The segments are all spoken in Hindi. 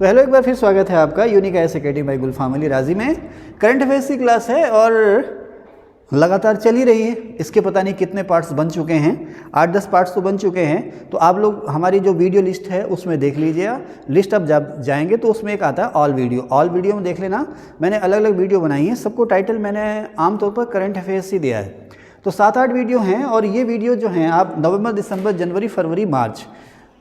तो हेलो, एक बार फिर स्वागत है आपका यूनिक आईएएस अकेडमी बाय गुलफाम अली राजी में। करंट अफेयर्स की क्लास है और लगातार चली रही है। इसके पता नहीं कितने पार्ट्स बन चुके हैं, 8-10 पार्ट्स तो बन चुके हैं। तो आप लोग हमारी जो वीडियो लिस्ट है उसमें देख लीजिए। लिस्ट अब जब जाएंगे तो उसमें एक आता है ऑल वीडियो में देख लेना। मैंने अलग अलग वीडियो बनाई हैं, सबको टाइटल मैंने आमतौर पर करंट अफेयर्स ही दिया है। तो 7-8 वीडियो हैं और ये वीडियो जो हैं आप नवंबर, दिसंबर, जनवरी, फरवरी, मार्च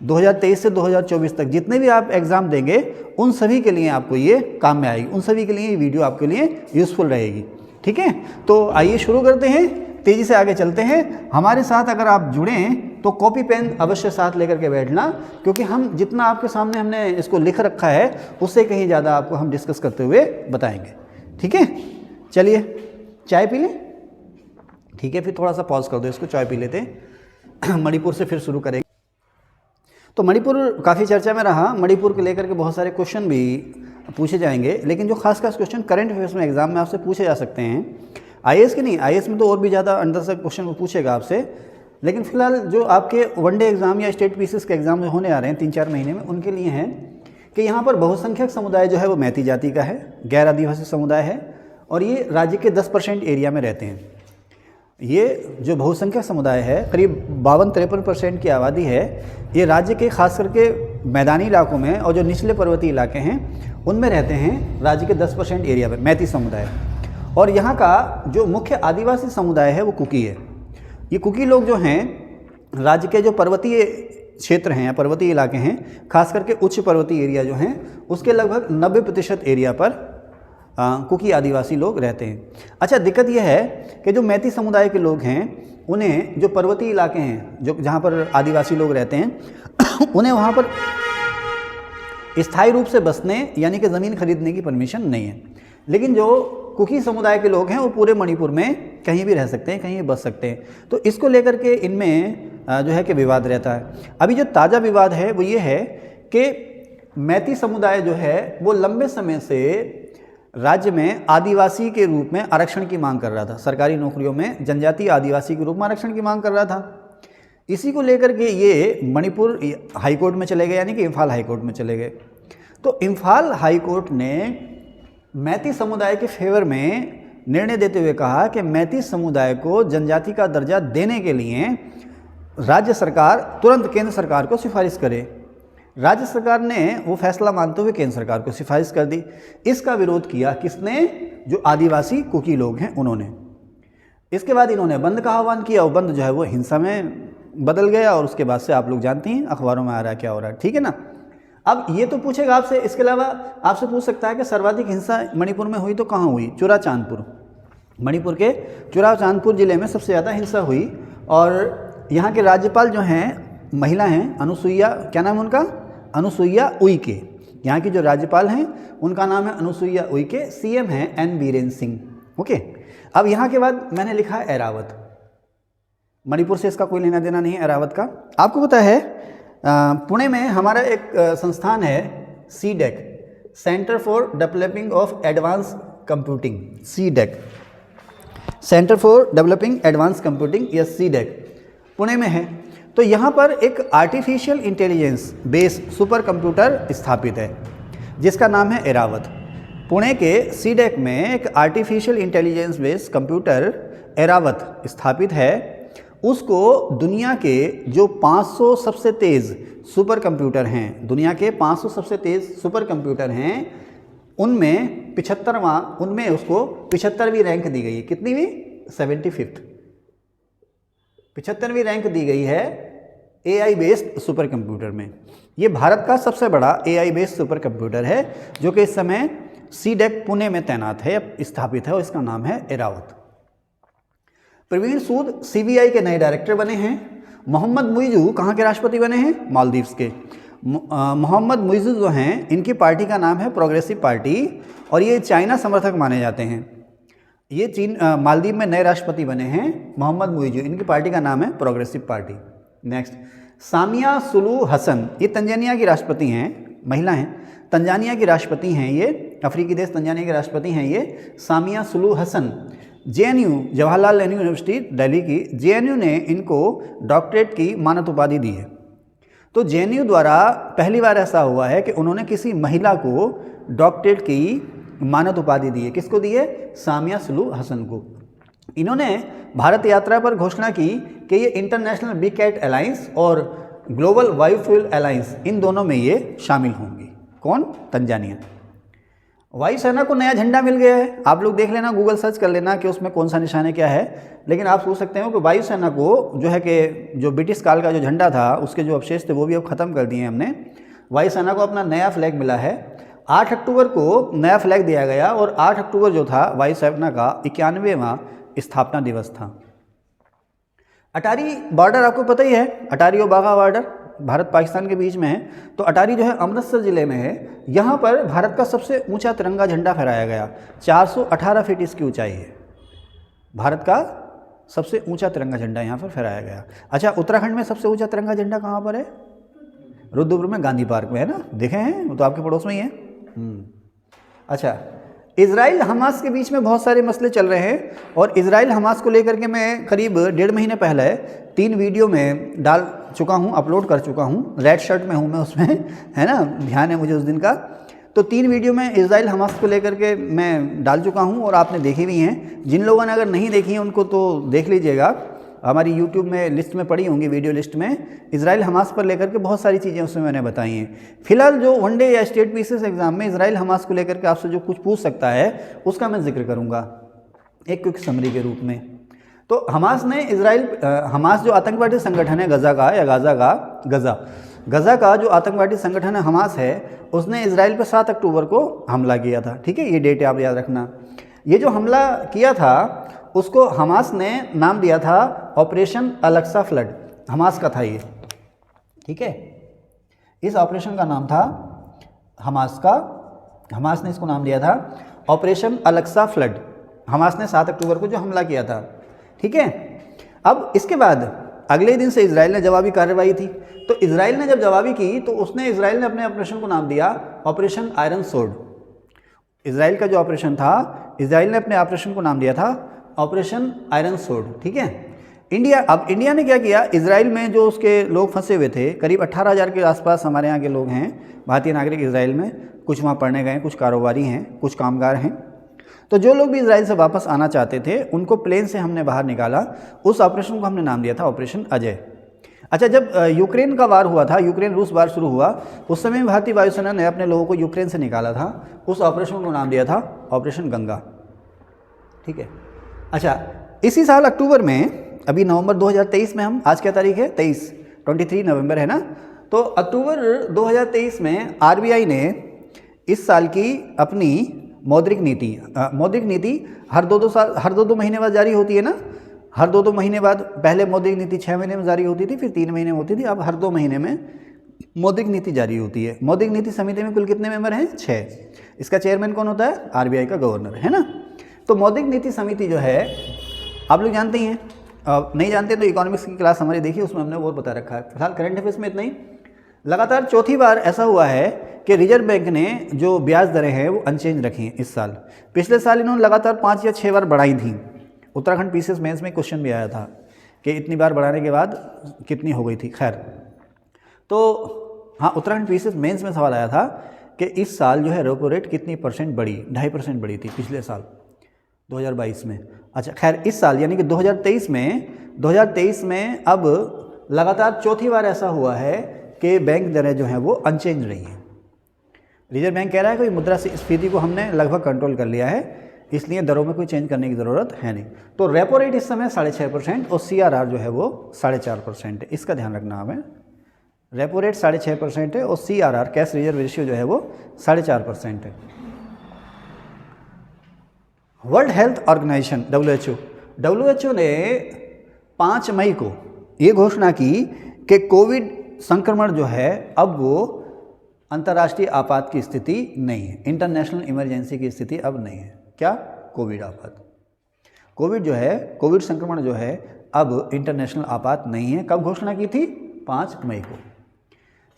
2023 से 2024 तक जितने भी आप एग्ज़ाम देंगे उन सभी के लिए आपको ये काम में आएगी, उन सभी के लिए ये वीडियो आपके लिए यूज़फुल रहेगी। ठीक है, तो आइए शुरू करते हैं, तेज़ी से आगे चलते हैं। हमारे साथ अगर आप जुड़े हैं तो कॉपी पेन अवश्य साथ लेकर के बैठना, क्योंकि हम जितना आपके सामने हमने इसको लिख रखा है उससे कहीं ज़्यादा आपको हम डिस्कस करते हुए बताएंगे। ठीक है, चलिए चाय पी लें। ठीक है, फिर थोड़ा सा पॉज कर दो, इसको चाय पी लेते हैं। मणिपुर से फिर शुरू करेंगे। तो मणिपुर काफ़ी चर्चा में रहा। मणिपुर को लेकर के बहुत सारे क्वेश्चन भी पूछे जाएंगे, लेकिन जो खास क्वेश्चन करंट अफेयर्स में एग्जाम में आपसे पूछे जा सकते हैं, आईएएस के नहीं, आईएएस में तो और भी ज़्यादा अंदर से क्वेश्चन पूछेगा आपसे। लेकिन फिलहाल जो आपके वनडे एग्जाम या स्टेट पीसीएस के एग्जाम होने आ रहे हैं 3-4 महीने में, उनके लिए हैं कि यहाँ पर बहुसंख्यक समुदाय जो है वो मैती जाति का है, गैर आदिवासी समुदाय है और ये राज्य के 10% एरिया में रहते हैं। ये जो बहुसंख्यक समुदाय है, करीब 52-53% की आबादी है। ये राज्य के खास करके मैदानी इलाकों में और जो निचले पर्वतीय इलाके हैं उनमें रहते हैं, राज्य के 10% एरिया में मैती समुदाय। और यहाँ का जो मुख्य आदिवासी समुदाय है वो कुकी है। ये कुकी लोग जो हैं राज्य के जो पर्वतीय क्षेत्र हैं या पर्वतीय इलाके हैं, खास करके उच्च पर्वतीय एरिया जो हैं उसके लगभग 90% एरिया पर कुकी आदिवासी लोग रहते हैं। अच्छा, दिक्कत यह है कि जो मैती समुदाय के लोग हैं उन्हें जो पर्वतीय इलाके हैं जो जहाँ पर आदिवासी लोग रहते हैं उन्हें वहाँ पर स्थायी रूप से बसने यानी कि ज़मीन खरीदने की परमिशन नहीं है। लेकिन जो कुकी समुदाय के लोग हैं वो पूरे मणिपुर में कहीं भी रह सकते हैं, कहीं भी बस सकते हैं। तो इसको लेकर के इनमें जो है कि विवाद रहता है। अभी जो ताज़ा विवाद है वो ये है कि मैती समुदाय जो है वो लंबे समय से राज्य में आदिवासी के रूप में आरक्षण की मांग कर रहा था। सरकारी नौकरियों में जनजातीय आदिवासी के रूप में आरक्षण की मांग कर रहा था। इसी को लेकर के ये मणिपुर हाई कोर्ट में चले गए, यानी कि इम्फाल हाई कोर्ट में चले गए। तो इम्फाल हाई कोर्ट ने मैती समुदाय के फेवर में निर्णय देते हुए कहा कि मैती समुदाय को जनजाति का दर्जा देने के लिए राज्य सरकार तुरंत केंद्र सरकार को सिफारिश करे। राज्य सरकार ने वो फैसला मानते हुए केंद्र सरकार को सिफारिश कर दी। इसका विरोध किया किसने? जो आदिवासी कुकी लोग हैं उन्होंने। इसके बाद इन्होंने बंद का आह्वान किया और बंद जो है वो हिंसा में बदल गया और उसके बाद से आप लोग जानते हैं अखबारों में आ रहा है क्या हो रहा है। ठीक है ना। अब ये तो पूछेगा आपसे, इसके अलावा आपसे पूछ सकता है कि सर्वाधिक हिंसा मणिपुर में हुई तो कहाँ हुई? चुराचांदपुर। मणिपुर के चुराचांदपुर जिले में सबसे ज़्यादा हिंसा हुई। और यहाँ के राज्यपाल जो हैं महिला हैं, अनुसुईया, क्या नाम है उनका? अनुसुईया उइके। यहाँ की जो राज्यपाल हैं उनका नाम है अनुसुईया उइके। सीएम हैं एन बीरेन सिंह। ओके, अब यहाँ के बाद मैंने लिखा है एरावत। मणिपुर से इसका कोई लेना देना नहीं है एरावत का। आपको पता है पुणे में हमारा एक संस्थान है CDAC, centre for developing of advance computing, CDAC, centre for developing advance computing, या सीडेक पुणे में है। तो यहाँ पर एक artificial intelligence base super computer स्थापित है जिसका नाम है एरावत। पुणे के सीडेक में एक artificial intelligence base computer Airavat स्थापित है। उसको दुनिया के जो 500 सबसे तेज़ सुपर कंप्यूटर हैं, दुनिया के 500 सबसे तेज़ सुपर कंप्यूटर हैं, उनमें 75वां, उनमें उसको 75वीं रैंक दी गई है। कितनी? 75th, 75वीं रैंक दी गई है एआई बेस्ड सुपर कंप्यूटर में। ये भारत का सबसे बड़ा एआई बेस्ड सुपर कंप्यूटर है जो कि इस समय सीडेक पुणे में तैनात है, स्थापित है, और इसका नाम है एरावत। प्रवीण सूद सीबीआई के नए डायरेक्टर बने हैं। मोहम्मद मुइजू कहाँ के राष्ट्रपति बने हैं? मालदीव्स के। मोहम्मद मुइजू जो हैं इनकी पार्टी का नाम है प्रोग्रेसिव पार्टी और ये चाइना समर्थक माने जाते हैं। ये मालदीव में नए राष्ट्रपति बने हैं मोहम्मद मुइजू, इनकी पार्टी का नाम है progressive party. Next, Samia Sulu Hasan, ये तंजानिया की राष्ट्रपति हैं, महिला हैं, तंजानिया की राष्ट्रपति हैं ये, अफ्रीकी देश तंजानिया के राष्ट्रपति हैं ये सामिया सुलू हसन। जेएनयू, जवाहरलाल नेहरू यूनिवर्सिटी दिल्ली की जेएनयू ने इनको डॉक्टरेट की मानद उपाधि दी है। तो जेएनयू द्वारा पहली बार ऐसा हुआ है कि उन्होंने किसी महिला को डॉक्टरेट की मानद उपाधि दी है। किसको दी है? सामिया सुलू हसन को। इन्होंने भारत यात्रा पर घोषणा की कि ये इंटरनेशनल बिग कैट अलायंस और ग्लोबल बायोफ्यूल अलायंस, इन दोनों में ये शामिल होंगी। कौन? तंजानिया। वायुसेना को नया झंडा मिल गया है। आप लोग देख लेना, गूगल सर्च कर लेना कि उसमें कौन सा निशान है, क्या है। लेकिन आप सोच सकते हो कि वायुसेना को जो है कि जो ब्रिटिश काल का जो झंडा था उसके जो अवशेष थे वो भी अब ख़त्म कर दिए हमने। वायुसेना को अपना नया फ्लैग मिला है। 8 अक्टूबर को नया फ्लैग दिया गया और 8 अक्टूबर जो था वायुसेना का 91वां स्थापना दिवस था। अटारी बॉर्डर आपको पता ही है, अटारी और बाघा बॉर्डर भारत पाकिस्तान के बीच में है। तो अटारी जो है अमृतसर ज़िले में है। यहाँ पर भारत का सबसे ऊंचा तिरंगा झंडा फहराया गया। 418 फीट इसकी ऊंचाई है। भारत का सबसे ऊंचा तिरंगा झंडा यहाँ पर फहराया गया। अच्छा, उत्तराखंड में सबसे ऊंचा तिरंगा झंडा कहाँ पर है? रुद्रपुर में, गांधी पार्क में है ना, देखे हैं, वो तो आपके पड़ोस में ही है। अच्छा, इजराइल हमास के बीच में बहुत सारे मसले चल रहे हैं और इजराइल हमास को लेकर के मैं करीब 1.5 महीने पहले 3 वीडियो में डाल चुका हूं, अपलोड कर चुका हूं। रेड शर्ट में हूं मैं उसमें, है ना, ध्यान है मुझे उस दिन का। तो 3 वीडियो में इजराइल हमास को लेकर के मैं डाल चुका हूं और आपने देखी भी हैं। जिन लोगों ने अगर नहीं देखी हैं उनको तो देख लीजिएगा, हमारी यूट्यूब में लिस्ट में पड़ी होंगी, वीडियो लिस्ट में। इजराइल हमास पर लेकर के बहुत सारी चीज़ें उसमें मैंने बताई हैं। फिलहाल जो वनडे या स्टेट पीसेस एग्जाम में इजराइल हमास को लेकर के आपसे जो कुछ पूछ सकता है उसका मैं जिक्र करूँगा एक क्विक समरी के रूप में। तो हमास ने हमास जो आतंकवादी संगठन है गज़ा का जो आतंकवादी संगठन है हमास है, उसने इजराइल पर 7 अक्टूबर को हमला किया था। ठीक है, ये डेट आप याद रखना। ये जो हमला किया था उसको हमास ने नाम दिया था ऑपरेशन अलक्सा फ्लड। हमास का था ये, ठीक है। इस ऑपरेशन का नाम था हमास ने इसको नाम दिया था ऑपरेशन अलक्सा फ्लड। हमास ने 7 अक्टूबर को जो हमला किया था, ठीक है। अब इसके बाद अगले दिन से इजराइल ने जवाबी कार्रवाई थी। तो इजराइल ने जब जवाबी की तो इजराइल ने अपने ऑपरेशन को नाम दिया ऑपरेशन आयरन सोर्ड। इजराइल का जो ऑपरेशन था, इजराइल ने अपने ऑपरेशन को नाम दिया था ऑपरेशन आयरन सोर्ड, ठीक है। इंडिया ने क्या किया, इजराइल में जो उसके लोग फंसे हुए थे, करीब 18,000 के आसपास हमारे यहाँ के लोग हैं, भारतीय नागरिक इजराइल में। कुछ वहाँ पढ़ने गए, कुछ कारोबारी हैं, कुछ कामगार हैं। तो जो लोग भी इजराइल से वापस आना चाहते थे उनको प्लेन से हमने बाहर निकाला। उस ऑपरेशन को हमने नाम दिया था ऑपरेशन अजय। अच्छा, जब यूक्रेन का वार हुआ था, यूक्रेन रूस वार शुरू हुआ, उस समय भारतीय वायुसेना ने अपने लोगों को यूक्रेन से निकाला था। उस ऑपरेशन को नाम दिया था ऑपरेशन गंगा, ठीक है। अच्छा, इसी साल अक्टूबर में, अभी नवंबर 2023 में हम, आज क्या तारीख है? 23 नवंबर है ना। तो अक्टूबर 2023 में आरबीआई ने इस साल की अपनी मौद्रिक नीति हर दो महीने बाद जारी होती है ना। हर 2 महीने बाद, पहले मौद्रिक नीति 6 महीने में जारी होती थी, फिर 3 महीने में होती थी, अब हर 2 महीने में मौद्रिक नीति जारी होती है। मौद्रिक नीति समिति में कुल कितने मेंबर हैं? 6। इसका चेयरमैन कौन होता है? आरबीआई का गवर्नर, है ना। तो मौद्रिक नीति समिति जो है आप लोग जानते ही हैं, नहीं जानते तो इकोनॉमिक्स की क्लास हमारी देखिए, उसमें हमने वो बता रखा है। फिलहाल करंट अफेयर्स में इतना ही। लगातार चौथी बार ऐसा हुआ है कि रिजर्व बैंक ने जो ब्याज दरें हैं वो अनचेंज रखी हैं इस साल। पिछले साल इन्होंने लगातार 5 या 6 बार बढ़ाई थी। उत्तराखंड पीसीएस मेंस में क्वेश्चन भी आया था कि इतनी बार बढ़ाने के बाद कितनी हो गई थी। खैर, तो हाँ, उत्तराखंड पीसीएस मेंस में सवाल आया था कि इस साल जो है रेपो रेट कितनी परसेंट बढ़ी? 2.5% बढ़ी थी पिछले साल 2022 में। अच्छा, खैर इस साल यानी कि 2023 में अब लगातार चौथी बार ऐसा हुआ है कि बैंक दरें जो हैं वो अनचेंज रही हैं। रिजर्व बैंक कह रहा है कि मुद्रास्फीति को हमने लगभग कंट्रोल कर लिया है, इसलिए दरों में कोई चेंज करने की ज़रूरत है नहीं। तो रेपो रेट इस समय 6.5% और CRR जो है वो 4.5% है। इसका ध्यान रखना हमें। रेपो रेट 6.5% है और CRR कैश रिजर्व रेशियो जो है वो 4.5% है। वर्ल्ड हेल्थ ऑर्गेनाइजेशन WHO ने 5 मई को ये घोषणा की कि कोविड संक्रमण जो है अब वो अंतर्राष्ट्रीय आपात की स्थिति नहीं है, इंटरनेशनल इमरजेंसी की स्थिति अब नहीं है। क्या? कोविड आपात। कोविड संक्रमण जो है अब इंटरनेशनल आपात नहीं है। कब घोषणा की थी? 5 मई को।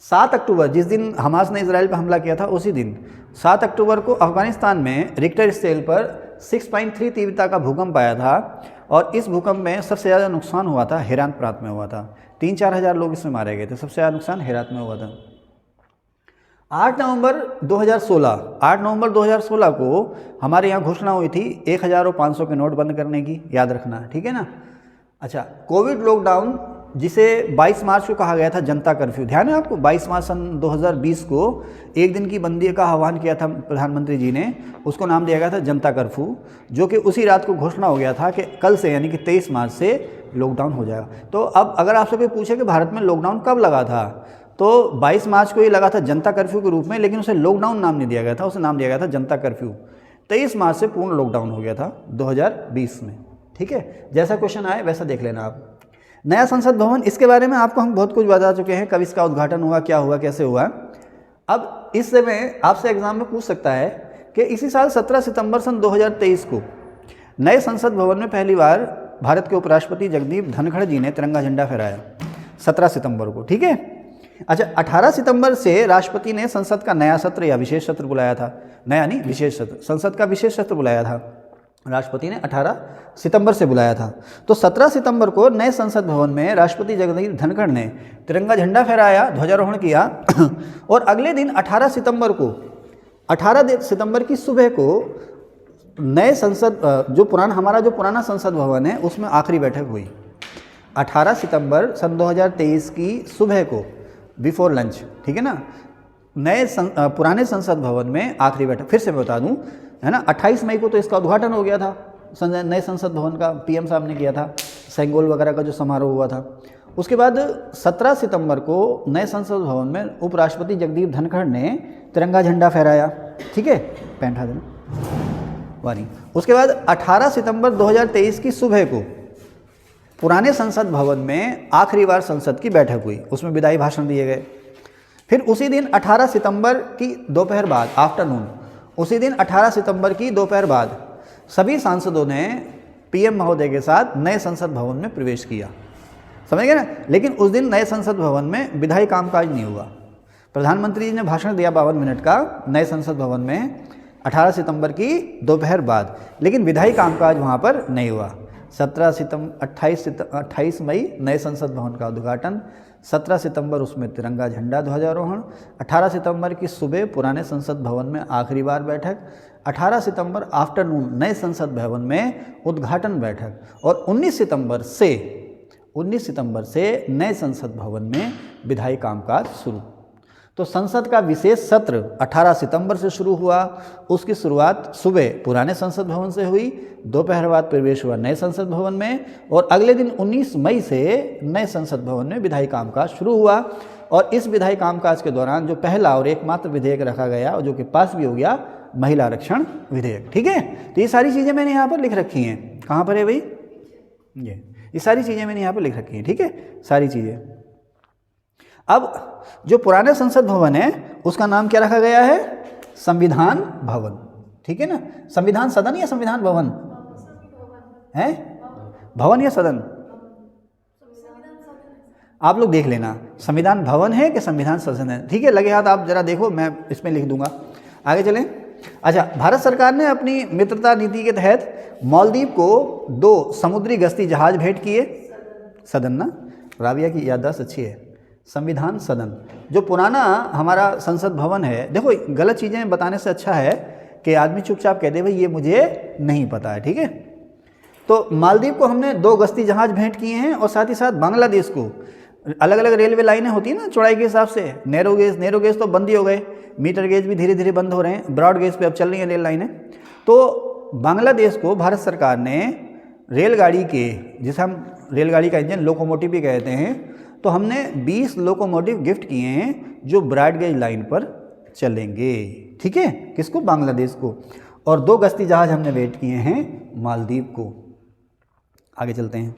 7 अक्टूबर, जिस दिन हमास ने इजराइल पर हमला किया था, उसी दिन 7 अक्टूबर को अफगानिस्तान में रिक्टर स्केल पर 6.3 तीव्रता का भूकंप आया था और इस भूकंप में सबसे ज़्यादा नुकसान हुआ था हेरात प्रांत में हुआ था। 3-4 हज़ार लोग इसमें मारे गए थे। सबसे ज़्यादा नुकसान हेरात में हुआ था। 8 नवंबर 2016 को हमारे यहाँ घोषणा हुई थी 1000 और 500 के नोट बंद करने की, याद रखना, ठीक है ना। अच्छा, कोविड लॉकडाउन जिसे 22 मार्च को कहा गया था जनता कर्फ्यू, ध्यान है आपको, 22 मार्च सन 2020 को एक दिन की बंदी का आह्वान किया था प्रधानमंत्री जी ने, उसको नाम दिया गया था जनता कर्फ्यू, जो कि उसी रात को घोषणा हो गया था कि कल से यानी कि 23 मार्च से लॉकडाउन हो जाएगा। तो अब अगर आपसे कोई पूछे कि भारत में लॉकडाउन कब लगा था, तो 22 मार्च को ही लगा था जनता कर्फ्यू के रूप में, लेकिन उसे लॉकडाउन नाम नहीं दिया गया था, उसे नाम दिया गया था जनता कर्फ्यू। 23 मार्च से पूर्ण लॉकडाउन हो गया था 2020 में, ठीक है। जैसा क्वेश्चन आए वैसा देख लेना आप। नया संसद भवन, इसके बारे में आपको हम बहुत कुछ बता चुके हैं, कब इसका उद्घाटन हुआ, क्या हुआ, कैसे हुआ। अब इससे में आपसे एग्जाम में पूछ सकता है कि इसी साल 17 सितंबर सन 2023 को नए संसद भवन में पहली बार भारत के उपराष्ट्रपति जगदीप धनखड़ जी ने तिरंगा झंडा फहराया, 17 सितंबर को, ठीक है। अच्छा, 18 सितंबर से राष्ट्रपति ने संसद का नया सत्र या विशेष सत्र बुलाया था, नया नहीं विशेष सत्र, संसद का विशेष सत्र बुलाया था राष्ट्रपति ने 18 सितंबर से बुलाया था। तो 17 सितंबर को नए संसद भवन में राष्ट्रपति जगदीप धनखड़ ने तिरंगा झंडा फहराया, ध्वजारोहण किया और अगले दिन 18 सितंबर की सुबह को नए संसद हमारा जो पुराना संसद भवन है उसमें आखिरी बैठक हुई। 18 सितंबर सन 2023 की सुबह को बिफोर लंच, ठीक है ना, पुराने संसद भवन में आखिरी बैठक। फिर से मैं बता दूं, है ना, 28 मई को तो इसका उद्घाटन हो गया था नए संसद भवन का, पीएम साहब ने किया था, सेंगोल वगैरह का जो समारोह हुआ था। उसके बाद 17 सितंबर को नए संसद भवन में उपराष्ट्रपति जगदीप धनखड़ ने तिरंगा झंडा फहराया, ठीक है, पैंट हटा देना वारी। उसके बाद 18 सितंबर 2023 की सुबह को पुराने संसद भवन में आखिरी बार संसद की बैठक हुई, उसमें विदाई भाषण दिए गए। फिर उसी दिन 18 सितंबर की दोपहर बाद, आफ्टरनून, उसी दिन 18 सितंबर की दोपहर बाद सभी सांसदों ने पीएम महोदय के साथ नए संसद भवन में प्रवेश किया, समझ गए ना। लेकिन उस दिन नए संसद भवन में विधायी कामकाज नहीं हुआ। प्रधानमंत्री जी ने भाषण दिया 52 मिनट का नए संसद भवन में 18 सितंबर की दोपहर बाद, लेकिन विधायी कामकाज वहाँ पर नहीं हुआ। 28 मई नए संसद भवन का उद्घाटन, 17 सितंबर उसमें तिरंगा झंडा ध्वजारोहण, 18 सितंबर की सुबह पुराने संसद भवन में आखिरी बार बैठक, 18 सितंबर आफ्टरनून नए संसद भवन में उद्घाटन बैठक और 19 सितंबर से नए संसद भवन में विधायी कामकाज शुरू। तो संसद का विशेष सत्र 18 सितंबर से शुरू हुआ, उसकी शुरुआत सुबह पुराने संसद भवन से हुई, दोपहर बाद प्रवेश हुआ नए संसद भवन में और अगले दिन 19 मई से नए संसद भवन में विधायी कामकाज शुरू हुआ। और इस विधायी कामकाज के दौरान जो पहला और एकमात्र विधेयक रखा गया और जो कि पास भी हो गया, महिला आरक्षण विधेयक, ठीक है। तो ये सारी चीज़ें मैंने यहाँ पर लिख रखी हैं, कहाँ पर है भाई, ये सारी चीज़ें मैंने यहाँ पर लिख रखी हैं, ठीक है, सारी चीज़ें। अब जो पुराने संसद भवन है उसका नाम क्या रखा गया है, संविधान भवन, ठीक है ना। संविधान सदन या संविधान भवन है, भवन या सदन, आप लोग देख लेना, संविधान भवन है कि संविधान सदन है, ठीक है। लगे हाथ आप जरा देखो, मैं इसमें लिख दूंगा, आगे चलें। अच्छा, भारत सरकार ने अपनी मित्रता नीति के तहत मालदीव को 2 समुद्री गश्ती जहाज भेंट किए। सदन ना, राबिया की याददाश्त अच्छी है। संविधान सदन, जो पुराना हमारा संसद भवन है, देखो गलत चीज़ें बताने से अच्छा है कि आदमी चुपचाप कह दे भाई ये मुझे नहीं पता है, ठीक है। तो मालदीव को हमने 2 गश्ती जहाज भेंट किए हैं और साथ ही साथ बांग्लादेश को अलग अलग रेलवे लाइनें होती हैं ना चौड़ाई के हिसाब से, नैरो गेज तो बंद ही हो गए, मीटर गेज भी धीरे धीरे बंद हो रहे हैं, ब्रॉड गेज पे अब चल रही हैं रेल लाइनें। तो बांग्लादेश को भारत सरकार ने रेलगाड़ी के, जिसे हम रेलगाड़ी का इंजन लोकोमोटिव भी कहते हैं, तो हमने 20 लोकोमोटिव गिफ्ट किए हैं जो ब्रॉड गेज लाइन पर चलेंगे, ठीक है, किसको, बांग्लादेश को। और 2 गश्ती जहाज हमने भेंट किए हैं मालदीव को। आगे चलते हैं।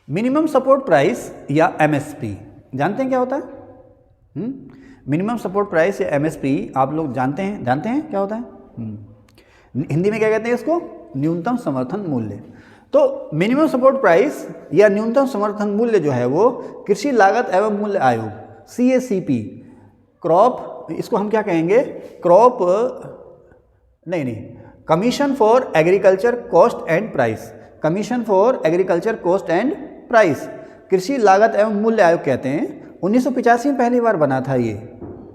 मिनिमम सपोर्ट प्राइस या एमएसपी जानते हैं क्या होता है? मिनिमम सपोर्ट प्राइस या एमएसपी आप लोग जानते हैं क्या होता है? हिंदी में क्या कहते हैं इसको? न्यूनतम समर्थन मूल्य। तो मिनिमम सपोर्ट प्राइस या न्यूनतम समर्थन मूल्य जो है वो कृषि लागत एवं मूल्य आयोग CACP, क्रॉप, इसको हम क्या कहेंगे, commission for agriculture cost and price, commission for agriculture cost and price, कृषि लागत एवं मूल्य आयोग कहते हैं। 1985 में पहली बार बना था ये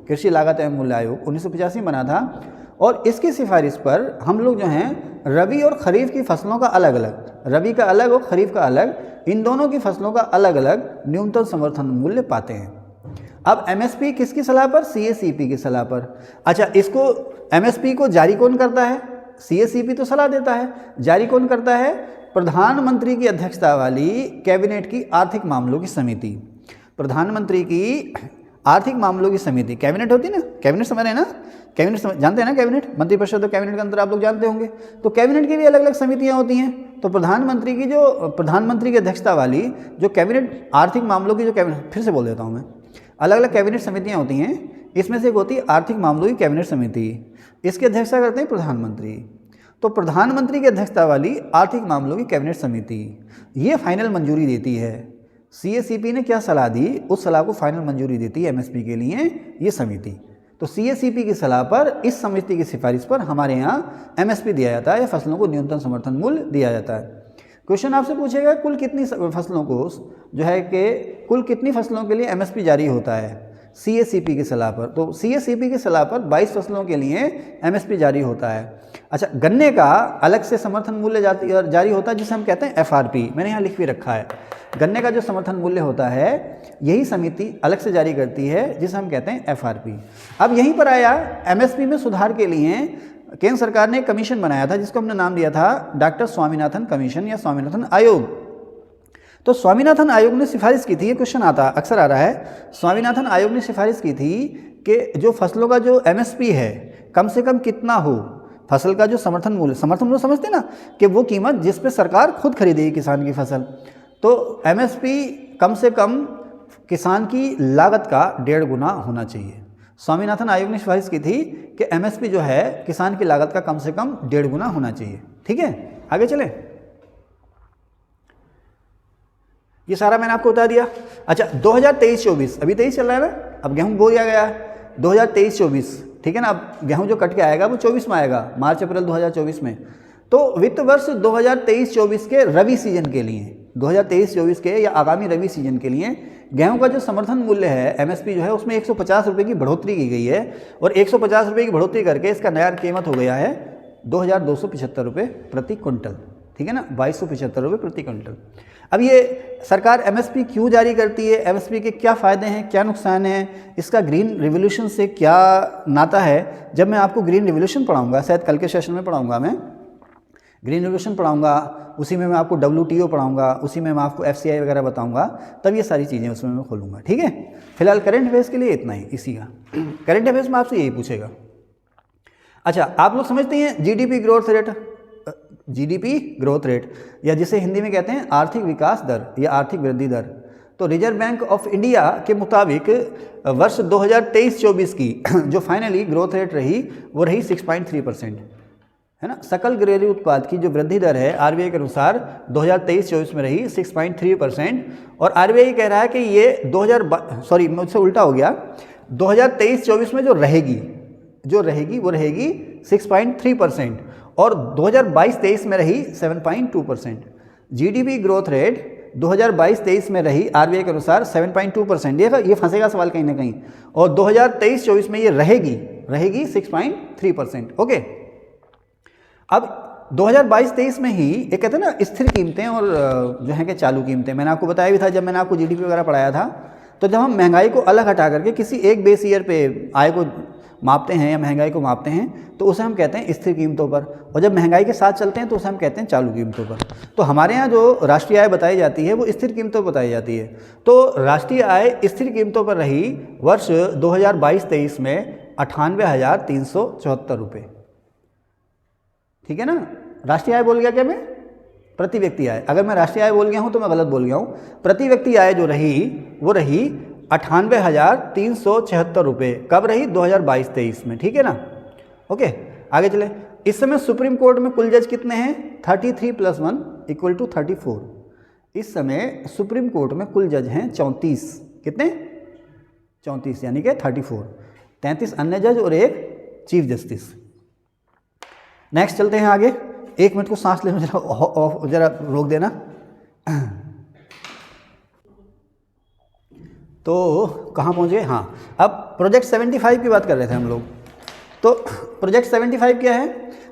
कृषि लागत एवं मूल्य आयोग, 1985 में बना था। और इसकी सिफारिश पर हम लोग जो हैं रबी और खरीफ की फसलों का अलग अलग, रबी का अलग और खरीफ का अलग, इन दोनों की फसलों का अलग अलग न्यूनतम समर्थन मूल्य पाते हैं। अब एमएसपी किसकी सलाह पर? सीएसीपी की सलाह पर। अच्छा, इसको एमएसपी को जारी कौन करता है? सीएसीपी तो सलाह देता है, जारी कौन करता है? प्रधानमंत्री की अध्यक्षता वाली कैबिनेट की आर्थिक मामलों की समिति। प्रधानमंत्री की आर्थिक मामलों की समिति, कैबिनेट होती है ना, कैबिनेट समझ रहे हैं ना, कैबिनेट जानते हैं ना, कैबिनेट मंत्रिपरिषद और कैबिनेट के अंदर आप लोग जानते होंगे। तो कैबिनेट की भी अलग अलग समितियां होती हैं। तो प्रधानमंत्री की अध्यक्षता वाली जो कैबिनेट आर्थिक मामलों की जो कैबिनेट, फिर से बोल देता हूँ मैं, अलग अलग कैबिनेट समितियां होती हैं। इसमें से एक होती है आर्थिक मामलों की कैबिनेट समिति, इसकी अध्यक्षता करते हैं प्रधानमंत्री। तो प्रधानमंत्री की अध्यक्षता वाली आर्थिक मामलों की कैबिनेट समिति ये फाइनल मंजूरी देती है। सीएसीपी ने क्या सलाह दी, उस सलाह को फाइनल मंजूरी देती है एमएसपी के लिए ये समिति। तो सीएसीपी की सलाह पर, इस समिति की सिफारिश पर हमारे यहाँ एमएसपी दिया जाता है या फसलों को न्यूनतम समर्थन मूल्य दिया जाता है। क्वेश्चन आपसे पूछेगा कुल कितनी फसलों को जो है कि कुल कितनी फसलों के लिए एमएसपी जारी होता है सीएसीपी की सलाह पर। तो सीएसीपी की सलाह पर 22 फसलों के लिए एमएसपी जारी होता है। अच्छा, गन्ने का अलग से समर्थन मूल्य जारी होता है जिसे हम कहते हैं एफआरपी, मैंने यहाँ लिख भी रखा है। गन्ने का जो समर्थन मूल्य होता है यही समिति अलग से जारी करती है जिसे हम कहते हैं एफआरपी। अब यहीं पर आया एमएसपी में सुधार के लिए केंद्र सरकार ने एक कमीशन बनाया था जिसको हमने नाम दिया था डॉक्टर स्वामीनाथन कमीशन या स्वामीनाथन आयोग। तो स्वामीनाथन आयोग ने सिफारिश की थी, ये क्वेश्चन आता अक्सर आ रहा है, स्वामीनाथन आयोग ने सिफारिश की थी कि जो फसलों का जो एमएसपी है कम से कम कितना हो, फसल का जो समर्थन मूल्य समझते ना कि वो कीमत जिस पे सरकार खुद खरीदेगी किसान की फसल, तो एमएसपी कम से कम किसान की लागत का 1.5 गुना होना चाहिए। स्वामीनाथन आयोग ने सिफारिश की थी कि एमएसपी जो है किसान की लागत का कम से कम 1.5 गुना होना चाहिए। ठीक है, आगे चले, ये सारा मैंने आपको बता दिया। अच्छा, 2023-24 अभी 23 चल रहा है ना, अब गेहूं बो दिया गया है 2023-24, ठीक है ना। अब गेहूं जो कट के आएगा वो 24 में आएगा, मार्च अप्रैल 2024 में। तो वित्त वर्ष 2023-24 के रबी सीजन के लिए, 2023-24 के या आगामी रबी सीजन के लिए गेहूं का जो समर्थन मूल्य है एमएसपी जो है उसमें 150 रुपये की बढ़ोतरी की गई है और 150 रुपये की बढ़ोतरी करके इसका नया कीमत हो गया है 2275 रुपये प्रति क्विंटल, ठीक है ना, 2275 रुपये प्रति क्विंटल। अब ये सरकार एमएसपी क्यों जारी करती है, एमएसपी के क्या फ़ायदे हैं, क्या नुकसान हैं, इसका ग्रीन रिवोल्यूशन से क्या नाता है, जब मैं आपको ग्रीन रिवोल्यूशन पढ़ाऊँगा, शायद कल के सेशन में पढ़ाऊँगा मैं ग्रीन रिवोल्यूशन पढ़ाऊँगा, उसी में मैं आपको WTO पढ़ाऊँगा, उसी में मैं आपको FCI वगैरह बताऊँगा, तब ये सारी चीज़ें उसमें मैं खोलूँगा। ठीक है, फिलहाल करंट अफेयर्स के लिए इतना ही, इसी का करंट अफेयर्स में आपसे यही पूछेगा। अच्छा, आप लोग समझते हैं जीडीपी ग्रोथ रेट या जिसे हिंदी में कहते हैं आर्थिक विकास दर या आर्थिक वृद्धि दर। तो रिजर्व बैंक ऑफ इंडिया के मुताबिक वर्ष 2023-24 की जो फाइनली ग्रोथ रेट रही वो रही 6.3%, है ना। सकल घरेलू उत्पाद की जो वृद्धि दर है आरबीआई के अनुसार 2023-24 में रही 6.3%। और आरबीआई कह रहा है कि ये मुझसे उल्टा हो गया, 2023-24 में जो रहेगी वो रहेगी 6.3% और 2022-23 में रही 7.2%। जीडीपी ग्रोथ रेट 2022-23 में रही आरबीआई के अनुसार 7.2%, ये फंसेगा सवाल कहीं ना कहीं, और 2023-24 में ये रहेगी 6.3%। ओके, अब 2022-23 में ही एक कहते हैं ना स्थिर कीमतें और जो है कि चालू कीमतें, मैंने आपको बताया भी था जब मैंने आपको जीडीपी वगैरह पढ़ाया था। तो जब हम महंगाई को अलग हटा करके किसी एक बेस ईयर पे आय को मापते हैं या महंगाई को मापते हैं तो उसे हम कहते हैं स्थिर कीमतों पर, और जब महंगाई के साथ चलते हैं तो उसे हम कहते हैं चालू कीमतों पर। तो हमारे यहाँ जो राष्ट्रीय आय बताई जाती है वो स्थिर कीमतों पर बताई जाती है। तो राष्ट्रीय आय स्थिर कीमतों पर रही वर्ष 2022-23 में 98,374 रुपये, ठीक है ना। राष्ट्रीय आय बोल गया क्या मैं, प्रति व्यक्ति आय, अगर मैं राष्ट्रीय आय बोल गया हूँ तो मैं गलत बोल गया हूँ। प्रति व्यक्ति आय जो रही वो रही 98,374 रुपये, कब रही 2022-23 में, ठीक है ना। ओके, आगे चले। इस समय सुप्रीम कोर्ट में कुल जज कितने हैं, 33 + 1 = 34। इस समय सुप्रीम कोर्ट में कुल जज हैं 34, कितने, 34 यानी कि 34, 33 अन्य जज और एक चीफ जस्टिस। नेक्स्ट चलते हैं आगे। 1 मिनट को सांस लेने में जरा रोक देना। तो कहाँ पहुँचे? हाँ, अब प्रोजेक्ट 75 की बात कर रहे थे हम लोग। तो प्रोजेक्ट 75 क्या है?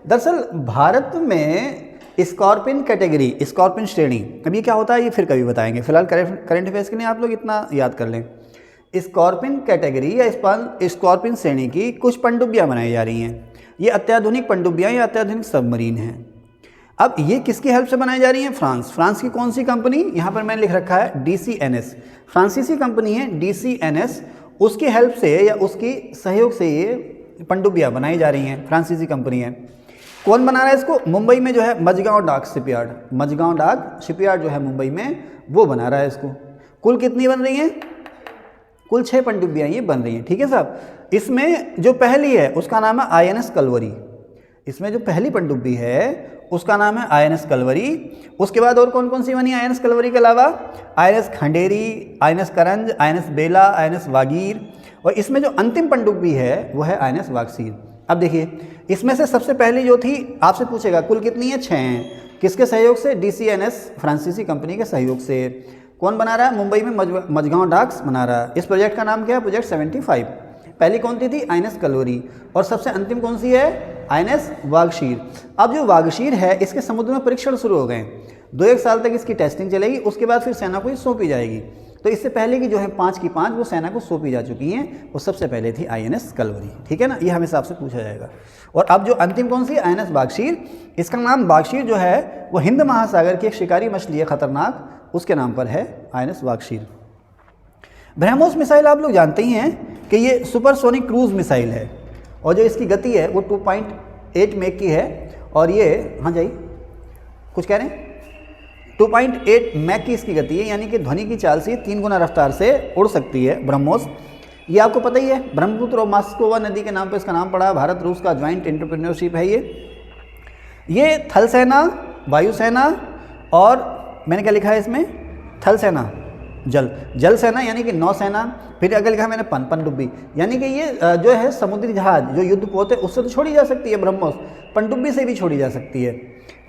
दरअसल भारत में स्कॉर्पिन कैटेगरी, स्कॉर्पिन श्रेणी, अब ये क्या होता है ये फिर कभी बताएंगे, फिलहाल करंट अफेयर्स के लिए आप लोग इतना याद कर लें। स्कॉर्पिन कैटेगरी या स्कॉर्पिन श्रेणी की कुछ पनडुब्बियाँ बनाई जा रही हैं। ये अत्याधुनिक पनडुब्बियाँ या अत्याधुनिक सबमरीन हैं। अब ये किसकी हेल्प से बनाई जा रही हैं? फ्रांस की कौन सी कंपनी? यहाँ पर मैंने लिख रखा है DCNS, फ्रांसीसी कंपनी है DCNS, उसकी हेल्प से या उसकी सहयोग से ये पनडुब्बियाँ बनाई जा रही हैं, फ्रांसीसी कंपनी है। कौन बना रहा है इसको? मुंबई में जो है मझगांव डाक शिपयार्ड, मझगांव डाक शिपयार्ड जो है मुंबई में, वो बना रहा है इसको। कुल कितनी बन रही हैं? कुल 6 पनडुब्बियाँ ये बन रही हैं, ठीक है साहब। इसमें जो पहली है उसका नाम है INS कलवरी, इसमें जो पहली पनडुब्बी है उसका नाम है INS कलवरी। उसके बाद और कौन कौन सी बनी INS कलवरी के अलावा? INS खंडेरी, INS करंज, INS बेला, INS वागीर, और इसमें जो अंतिम पनडुब्बी है वो है INS वागसीर। अब देखिए, इसमें से सबसे पहली जो थी, आपसे पूछेगा कुल कितनी है? 6 हैं। किसके सहयोग से? DCNS फ्रांसीसी कंपनी के सहयोग से। कौन बना रहा है? मुंबई में मझगांव डाक्स बना रहा है। इस प्रोजेक्ट का नाम क्या है? प्रोजेक्ट 75। पहली कौन सी थी? INS कलवरी, और सबसे अंतिम कौन सी है? INS वागशीर। अब जो वागशीर है इसके समुद्र में परीक्षण शुरू हो गए, 2-1 साल तक इसकी टेस्टिंग चलेगी, उसके बाद फिर सेना को ही सौंपी जाएगी। तो इससे पहले की जो है 5 की 5 वो सेना को सौंपी जा चुकी हैं, वो सबसे पहले थी INS कलवरी, ठीक है ना, ये हमेशा आपसे पूछा जाएगा। और अब जो अंतिम कौन सी? INS वागशीर। इसका नाम वागशीर जो है वो हिंद महासागर की एक शिकारी मछली है खतरनाक, उसके नाम पर है INS वागशीर। ब्रह्मोस मिसाइल आप लोग जानते ही हैं कि ये सुपरसोनिक क्रूज मिसाइल है, और जो इसकी गति है वो 2.8 मैक की है, और ये, हाँ जाइए, कुछ कह रहे हैं? 2.8 मैक की इसकी गति है, यानी कि ध्वनि की चाल से 3 गुना रफ्तार से उड़ सकती है ब्रह्मोस। ये आपको पता ही है, ब्रह्मपुत्र और मास्कोवा नदी के नाम पर इसका नाम पड़ा। भारत रूस का ज्वाइंट एंटरप्रेन्योरशिप है ये थल सेना, वायुसेना, और मैंने क्या लिखा है इसमें? थल सेना, जल सेना यानी कि नौसेना, फिर अगर लिखा मैंने पनडुब्बी, यानी कि ये जो है समुद्री जहाज जो युद्धपोत है उससे तो छोड़ी जा सकती है ब्रह्मोस, पनडुब्बी से भी छोड़ी जा सकती है।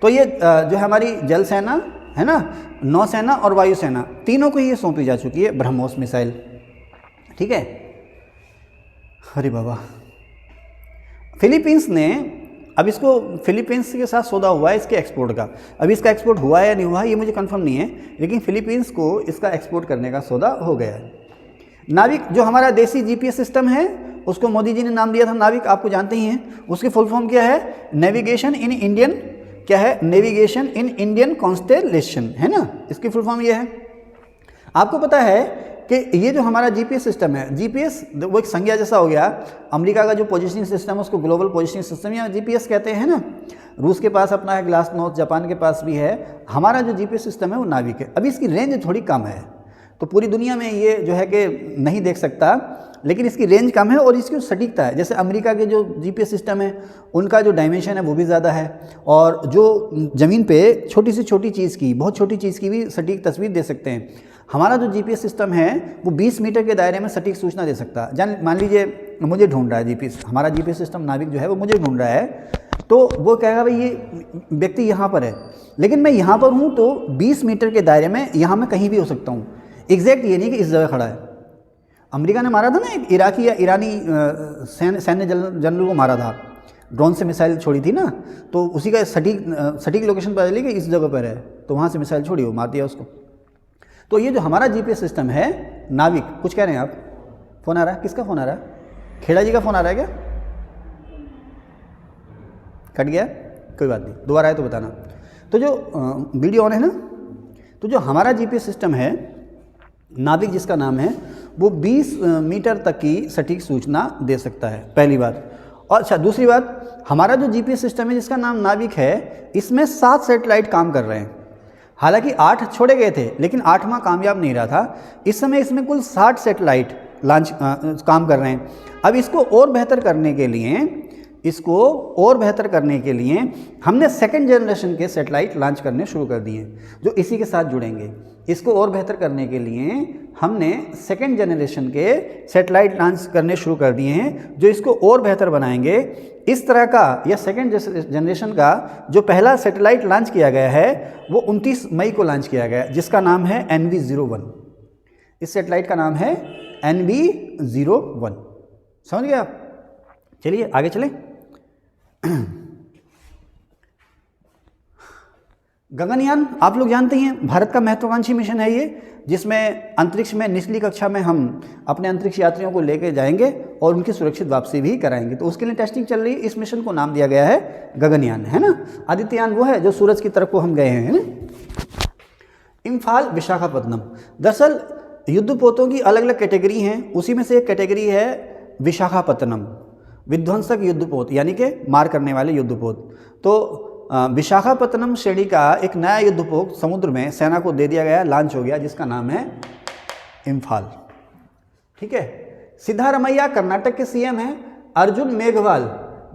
तो ये जो हमारी जल सेना है ना, नौसेना और वायुसेना, तीनों को ये सौंपी जा चुकी है ब्रह्मोस मिसाइल, ठीक है। अरे बाबा, फिलीपींस ने, अब इसको फिलीपींस के साथ सौदा हुआ है इसके एक्सपोर्ट का। अभी इसका एक्सपोर्ट हुआ है या नहीं हुआ ये मुझे कंफर्म नहीं है, लेकिन फिलीपींस को इसका एक्सपोर्ट करने का सौदा हो गया है। नाविक, जो हमारा देसी GPS सिस्टम है उसको मोदी जी ने नाम दिया था नाविक, आपको जानते ही हैं। उसकी फुल फॉर्म क्या है? नेविगेशन इन इंडियन, क्या है? नेविगेशन इन इंडियन कॉन्स्टेलेशन, है ना, इसकी फुल फॉर्म ये है। आपको पता है कि ये जो हमारा GPS सिस्टम है, GPS वो एक संज्ञा जैसा हो गया। अमेरिका का जो पोजीशनिंग सिस्टम है उसको ग्लोबल पोजीशनिंग सिस्टम या GPS कहते हैं ना। रूस के पास अपना है ग्लास नॉर्थ, जापान के पास भी है। हमारा जो GPS सिस्टम है वो नाविक है। अभी इसकी रेंज थोड़ी कम है, तो पूरी दुनिया में ये जो है कि नहीं देख सकता, लेकिन इसकी रेंज कम है और इसकी सटीकता है। जैसे अमेरिका के जो GPS सिस्टम है उनका जो डायमेंशन है वो भी ज़्यादा है, और जो ज़मीन पे छोटी से छोटी चीज़ की, बहुत छोटी चीज़ की भी सटीक तस्वीर दे सकते हैं। हमारा जो GPS सिस्टम है वो 20 मीटर के दायरे में सटीक सूचना दे सकता है। मान लीजिए मुझे ढूंढ रहा है GPS, हमारा GPS सिस्टम नाविक जो है वो मुझे ढूंढ रहा है, तो वो कहेगा भाई ये व्यक्ति यहाँ पर है, लेकिन मैं यहाँ पर हूँ तो 20 मीटर के दायरे में यहाँ मैं कहीं भी हो सकता हूँ। एग्जैक्ट ये नहीं कि इस जगह खड़ा है। अमेरिका ने मारा था ना एक इराकी या ईरानी सैन्य जनरल को मारा था, ड्रोन से मिसाइल छोड़ी थी ना, तो उसी का सटीक लोकेशन पता चली कि इस जगह पर है, तो वहाँ से मिसाइल छोड़ी, वो मार दिया उसको। तो ये जो हमारा GPS सिस्टम है नाविक, कुछ कह रहे हैं आप? फ़ोन आ रहा है? किसका फ़ोन आ रहा है? खेड़ा जी का फ़ोन आ रहा है क्या? कट गया? कोई बात नहीं, दोबारा आए तो बताना। तो जो वीडियो ऑन है ना, तो जो हमारा GPS सिस्टम है नाविक जिसका नाम है, वो 20 मीटर तक की सटीक सूचना दे सकता है, पहली बात। और अच्छा, दूसरी बात, हमारा जो GPS सिस्टम है जिसका नाम नाविक है, इसमें 7 सैटेलाइट काम कर रहे हैं। हालांकि 8 छोड़े गए थे, लेकिन 8वां कामयाब नहीं रहा था। इस समय इसमें कुल 60 सैटेलाइट काम कर रहे हैं। अब इसको और बेहतर करने के लिए हमने सेकंड जनरेशन के सैटेलाइट लॉन्च करने शुरू कर दिए, जो इसी के साथ जुड़ेंगे। इसको और बेहतर करने के लिए हमने सेकेंड जनरेशन के सैटेलाइट लॉन्च करने शुरू कर दिए हैं जो इसको और बेहतर बनाएंगे। इस तरह का या सेकेंड जनरेशन का जो पहला सैटेलाइट लॉन्च किया गया है वो 29 मई को लॉन्च किया गया जिसका नाम है NV-01। इस सैटेलाइट का नाम है NV-01। समझ गए आप? चलिए आगे चलें। गगनयान आप लोग जानते हैं भारत का महत्वाकांक्षी मिशन है ये, जिसमें अंतरिक्ष में निचली कक्षा में हम अपने अंतरिक्ष यात्रियों को लेकर जाएंगे और उनकी सुरक्षित वापसी भी कराएंगे। तो उसके लिए टेस्टिंग चल रही है। इस मिशन को नाम दिया गया है गगनयान, है ना। आदित्ययान वो है जो सूरज की तरफ को हम गए हैं, है ना। इम्फाल विशाखापत्तनम, दरअसल युद्धपोतों की अलग अलग कैटेगरी हैं, उसी में से एक कैटेगरी है विशाखापत्तनम, विध्वंसक युद्धपोत यानी कि मार करने वाले युद्धपोत। तो विशाखापत्तनम श्रेणी का एक नया युद्धपोत समुद्र में सेना को दे दिया गया, लॉन्च हो गया, जिसका नाम है इम्फाल। ठीक है। सिद्धारमैया कर्नाटक के सीएम हैं। अर्जुन मेघवाल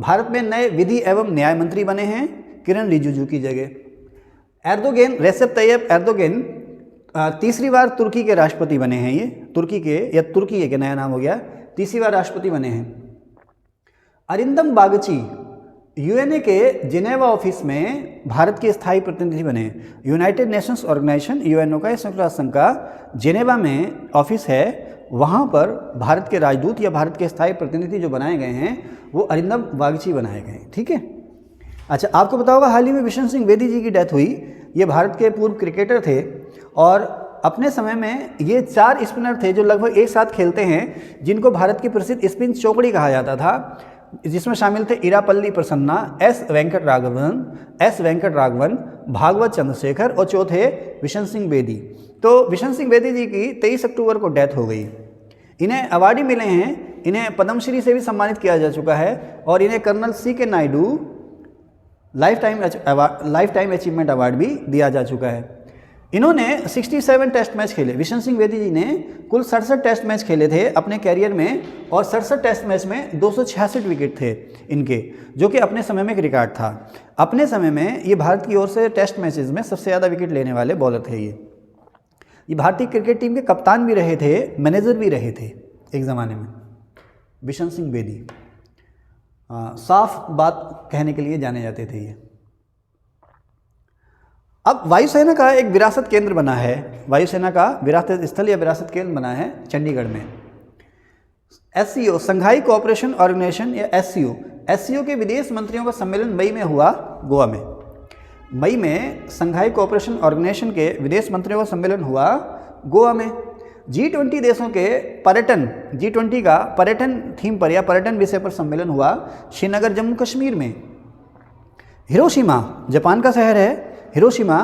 भारत में नए विधि एवं न्याय मंत्री बने हैं किरण रिजिजू की जगह। एर्दोगन, रेसेप तैयब एर्दोगन तीसरी बार तुर्की के राष्ट्रपति बने हैं। ये तुर्की के नया नाम हो गया, तीसरी बार राष्ट्रपति बने हैं। अरिंदम बागची यूएनए के जिनेवा ऑफिस में भारत के स्थायी प्रतिनिधि बने। यूनाइटेड नेशंस ऑर्गेनाइजेशन यूएनओ का, संयुक्त राष्ट्र संघ का जिनेवा में ऑफिस है, वहाँ पर भारत के राजदूत या भारत के स्थायी प्रतिनिधि जो बनाए गए हैं वो अरिंदम बागची बनाए गए हैं। ठीक है। अच्छा, आपको पता होगा हाल ही में बिशन सिंह बेदी जी की डेथ हुई। ये भारत के पूर्व क्रिकेटर थे और अपने समय में ये 4 स्पिनर थे जो लगभग एक साथ खेलते हैं, जिनको भारत की प्रसिद्ध स्पिन चौकड़ी कहा जाता था, जिसमें शामिल थे इरापल्ली प्रसन्ना, एस वेंकट राघवन, भागवत चंद्रशेखर और चौथे बिशन सिंह बेदी। तो बिशन सिंह बेदी जी की 23 अक्टूबर को डेथ हो गई। इन्हें अवार्ड ही मिले हैं, इन्हें पद्मश्री से भी सम्मानित किया जा चुका है और इन्हें colonel C.K. Naidu lifetime achievement award भी दिया जा चुका है। इन्होंने 67 टेस्ट मैच खेले। बिशन सिंह बेदी जी ने कुल 67 टेस्ट मैच खेले थे अपने कैरियर में और 67 टेस्ट मैच में 266 विकेट थे इनके, जो कि अपने समय में एक रिकॉर्ड था। अपने समय में ये भारत की ओर से टेस्ट मैचेस में सबसे ज़्यादा विकेट लेने वाले बॉलर थे। ये भारतीय क्रिकेट टीम के कप्तान भी रहे थे, मैनेजर भी रहे थे एक ज़माने में। बिशन सिंह बेदी साफ बात कहने के लिए जाने जाते थे ये। अब वायुसेना का एक विरासत केंद्र बना है, वायुसेना का विरासत स्थल या विरासत केंद्र बना है चंडीगढ़ में। SCO, संघाई कोऑपरेशन ऑर्गेनाइजेशन या SCO के विदेश मंत्रियों का सम्मेलन मई में हुआ गोवा में। मई में संघाई कोऑपरेशन ऑर्गेनाइजेशन के विदेश मंत्रियों का सम्मेलन हुआ गोवा में। G20 देशों के G20 का पर्यटन थीम पर या पर्यटन विषय पर सम्मेलन हुआ श्रीनगर जम्मू कश्मीर में। हिरोशिमा जापान का शहर है हिरोशिमा,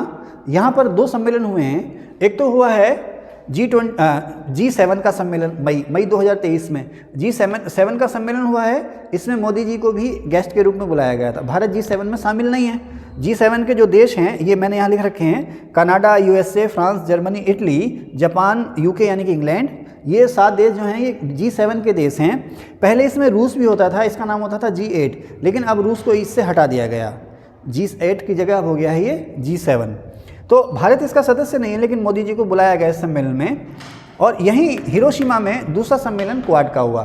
यहाँ पर 2 सम्मेलन हुए हैं। एक तो हुआ है G7 का सम्मेलन मई 2023 में। G7 का सम्मेलन हुआ है, इसमें मोदी जी को भी गेस्ट के रूप में बुलाया गया था। भारत G7 में शामिल नहीं है। G7 के जो देश हैं ये मैंने यहाँ लिख रखे हैं, Canada, USA, France, Germany, Italy, Japan, UK यानी कि इंग्लैंड, ये 7 देश जो हैं ये G7 के देश हैं। पहले इसमें रूस भी होता था, इसका नाम होता था G8, लेकिन अब रूस को इससे हटा दिया गया। G8 की जगह अब हो गया है ये G7। तो भारत इसका सदस्य नहीं है, लेकिन मोदी जी को बुलाया गया इस सम्मेलन में। और यहीं हिरोशिमा में दूसरा सम्मेलन क्वाड का हुआ,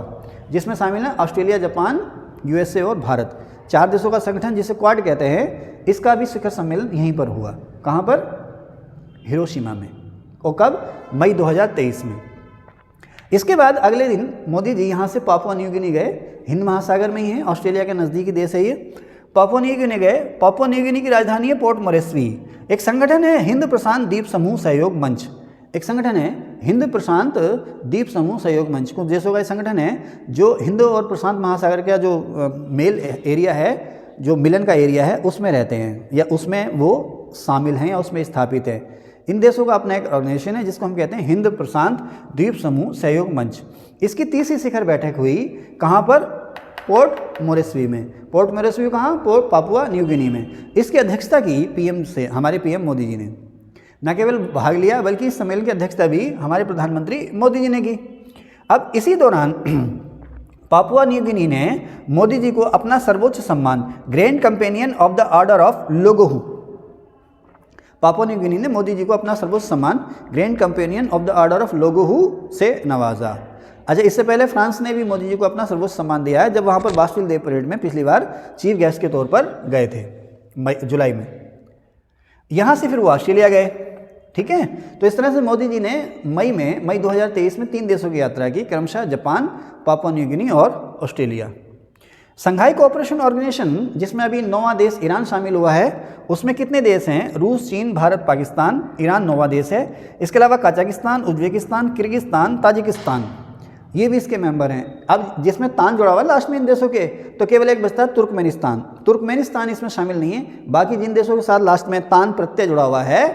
जिसमें शामिल है ऑस्ट्रेलिया, जापान, USA और भारत। 4 देशों का संगठन जिसे क्वाड कहते हैं, इसका भी शिखर सम्मेलन यहीं पर हुआ। कहाँ पर? हिरोशिमा में। और कब? मई 2023 में। इसके बाद अगले दिन मोदी जी यहाँ से पापुआ न्यू गिनी गए। हिंद महासागर में ही है, ऑस्ट्रेलिया के नज़दीकी देश है ये। पापुआ न्यू गिनी गए। पापुआ न्यू गिनी की राजधानी है पोर्ट मोरेस्बी। एक संगठन है हिंद प्रशांत द्वीप समूह सहयोग मंच। एक संगठन है हिंद प्रशांत द्वीप समूह सहयोग मंच। कुछ देशों का एक संगठन है जो हिंद और प्रशांत महासागर का जो मेल एरिया है, जो मिलन का एरिया है, उसमें रहते हैं या उसमें वो शामिल हैं या उसमें स्थापित है। इन देशों का अपना एक ऑर्गेनाइजेशन है जिसको हम कहते हैं हिंद प्रशांत द्वीप समूह सहयोग मंच। इसकी 30वीं शिखर बैठक हुई कहाँ पर? पोर्ट मोरेस्बी में। पोर्ट मोरेस्बी कहाँ? पोर्ट पापुआ न्यू गिनी में। इसकी अध्यक्षता की पीएम से हमारे पीएम मोदी जी ने न केवल भाग लिया, बल्कि इस सम्मेलन की अध्यक्षता भी हमारे प्रधानमंत्री मोदी जी ने की। अब इसी दौरान पापुआ न्यू गिनी ने मोदी जी को अपना सर्वोच्च सम्मान grand companion of the order of लोगोहू Papua New Guinea ने मोदी जी को अपना सर्वोच्च सम्मान grand companion of the order of लोगोहू से नवाजा। अच्छा, इससे पहले फ्रांस ने भी मोदी जी को अपना सर्वोच्च सम्मान दिया है जब वहाँ पर बास्टिल डे परेड में पिछली बार चीफ गेस्ट के तौर पर गए थे जुलाई में। यहाँ से फिर वो ऑस्ट्रेलिया गए। ठीक है, तो इस तरह से मोदी जी ने मई 2023 में 3 देशों की यात्रा की, क्रमशः जापान, पापुआ न्यू गिनी और ऑस्ट्रेलिया। संघाई कोऑपरेशन ऑर्गेनाइजेशन जिसमें अभी 9वां देश ईरान शामिल हुआ है, उसमें कितने देश हैं? रूस, चीन, भारत, पाकिस्तान, ईरान 9वां देश है। इसके अलावा कजाकिस्तान, उज्बेकिस्तान, किर्गिस्तान, ताजिकिस्तान, ये भी इसके मेंबर हैं। अब जिसमें तान जुड़ा हुआ है लास्ट में इन देशों के, तो केवल एक बचता है तुर्कमेनिस्तान। तुर्कमेनिस्तान इसमें शामिल नहीं है। बाकी जिन देशों के साथ लास्ट में तान प्रत्यय जुड़ा हुआ है,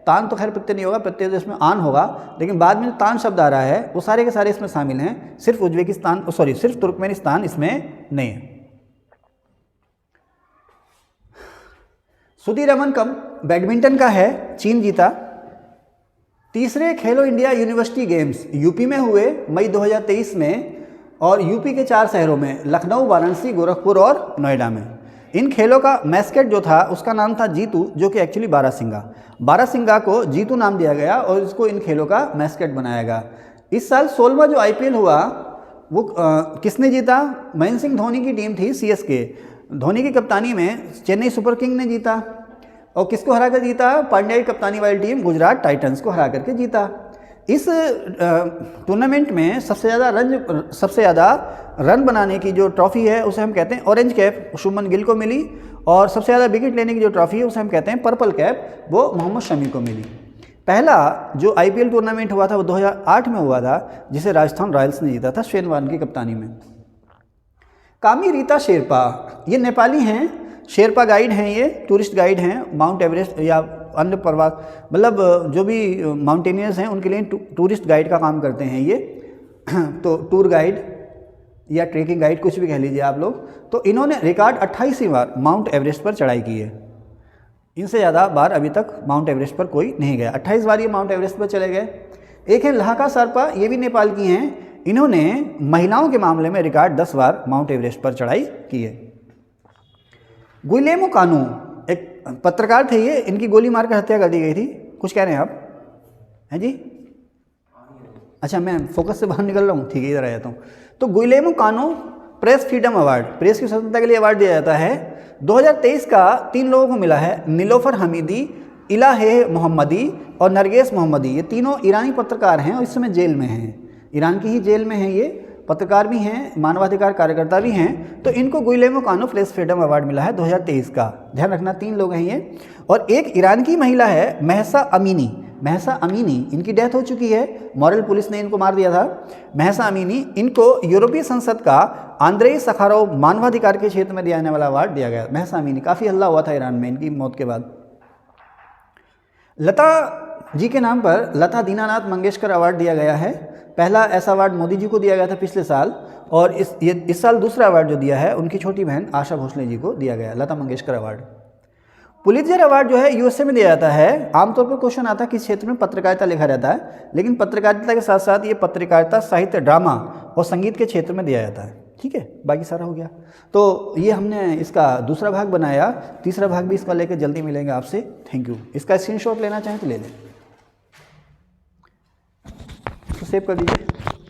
तान तो खैर प्रत्यय नहीं होगा, प्रत्यय तो इसमें आन होगा, लेकिन बाद में जो तान शब्द आ रहा है वो सारे के सारे इसमें शामिल हैं। सिर्फ तुर्कमेनिस्तान इसमें नहीं है। सुधीरमन कप बैडमिंटन का है, चीन जीता। तीसरे खेलो इंडिया यूनिवर्सिटी गेम्स यूपी में हुए मई 2023 में, और यूपी के 4 शहरों में, लखनऊ, वाराणसी, गोरखपुर और नोएडा में। इन खेलों का मैस्केट जो था उसका नाम था जीतू, जो कि एक्चुअली बारासिंगा को जीतू नाम दिया गया और इसको इन खेलों का मैस्केट बनाया गया। इस साल 16वां जो IPL हुआ वो किसने जीता? महेंद्र सिंह धोनी की टीम थी CSK। धोनी की कप्तानी में चेन्नई सुपर किंग ने जीता। और किसको हरा कर जीता? पांड्या की कप्तानी वाली टीम गुजरात टाइटंस को हरा करके जीता। इस टूर्नामेंट में सबसे ज़्यादा रन बनाने की जो ट्रॉफी है उसे हम कहते हैं ऑरेंज कैप, शुभमन गिल को मिली। और सबसे ज़्यादा विकेट लेने की जो ट्रॉफी है उसे हम कहते हैं पर्पल कैप, वो मोहम्मद शमी को मिली। पहला जो IPL टूर्नामेंट हुआ था वो 2008 में हुआ था, जिसे राजस्थान रॉयल्स ने जीता था शेन वार्न की कप्तानी में। कामी रीता शेरपा, ये नेपाली हैं, शेरपा गाइड हैं, ये टूरिस्ट गाइड हैं। माउंट एवरेस्ट या अन्य पर्वत, मतलब जो भी माउंटेनियर्स हैं उनके लिए टूरिस्ट गाइड का काम करते हैं ये। तो टूर गाइड या ट्रेकिंग गाइड, कुछ भी कह लीजिए आप लोग। तो इन्होंने रिकॉर्ड 28वीं बार माउंट एवरेस्ट पर चढ़ाई की है। इनसे ज़्यादा बार अभी तक माउंट एवरेस्ट पर कोई नहीं गया। 28 बार ये माउंट एवरेस्ट पर चले गए। एक है लहाका सरपा, ये भी नेपाल की हैं। इन्होंने महिलाओं के मामले में रिकॉर्ड 10 बार माउंट एवरेस्ट पर चढ़ाई की है। गुइलेमो कानू एक पत्रकार थे, ये इनकी गोली मारकर हत्या कर दी गई थी। कुछ कह रहे हैं आप? हैं जी? अच्छा, मैं फोकस से बाहर निकल रहा हूँ, ठीक है, इधर आ जाता हूँ। तो गुइलेमो कानू प्रेस फ्रीडम अवार्ड, प्रेस की स्वतंत्रता के लिए अवार्ड दिया जाता है। 2023 का 3 लोगों को मिला है, नीलोफर हमीदी, इलाहे मोहम्मदी और नरगेस मोहम्मदी। ये तीनों ईरानी पत्रकार हैं और इस समय जेल में हैं। ईरान की ही जेल में हैं ये, पत्रकार भी हैं, मानवाधिकार कार्यकर्ता भी हैं। तो इनको गुइलेमो कानू प्रेस फ्रीडम अवार्ड मिला है 2023 का। ध्यान रखना, 3 लोग हैं ये। और एक ईरान की महिला है महसा अमीनी, इनकी डेथ हो चुकी है, मॉरल पुलिस ने इनको मार दिया था। महसा अमीनी, इनको यूरोपीय संसद का आंद्रेई सखारोव मानवाधिकार के क्षेत्र में दिया जाने वाला अवार्ड दिया गया। महसा अमीनी, काफ़ी हल्ला हुआ था ईरान में इनकी मौत के बाद। लता जी के नाम पर लता दीनानाथ मंगेशकर अवार्ड दिया गया है। पहला ऐसा अवार्ड मोदी जी को दिया गया था पिछले साल, और इस साल दूसरा अवार्ड जो दिया है उनकी छोटी बहन आशा भोसले जी को दिया गया, Lata Mangeshkar award. Pulitzer award जो है USA में दिया जाता है। आमतौर पर क्वेश्चन आता है किस क्षेत्र में पत्रकारिता लिखा जाता है, लेकिन पत्रकारिता के साथ साथ ये पत्रकारिता, साहित्य, ड्रामा और संगीत के क्षेत्र में दिया जाता है। ठीक है, बाकी सारा हो गया। तो ये हमने इसका दूसरा भाग बनाया, तीसरा भाग भी इसका लेकर जल्दी मिलेंगे आपसे। Thank you. इसका स्क्रीनशॉट लेना चाहें तो ले लें, तो सेव कर दीजिए।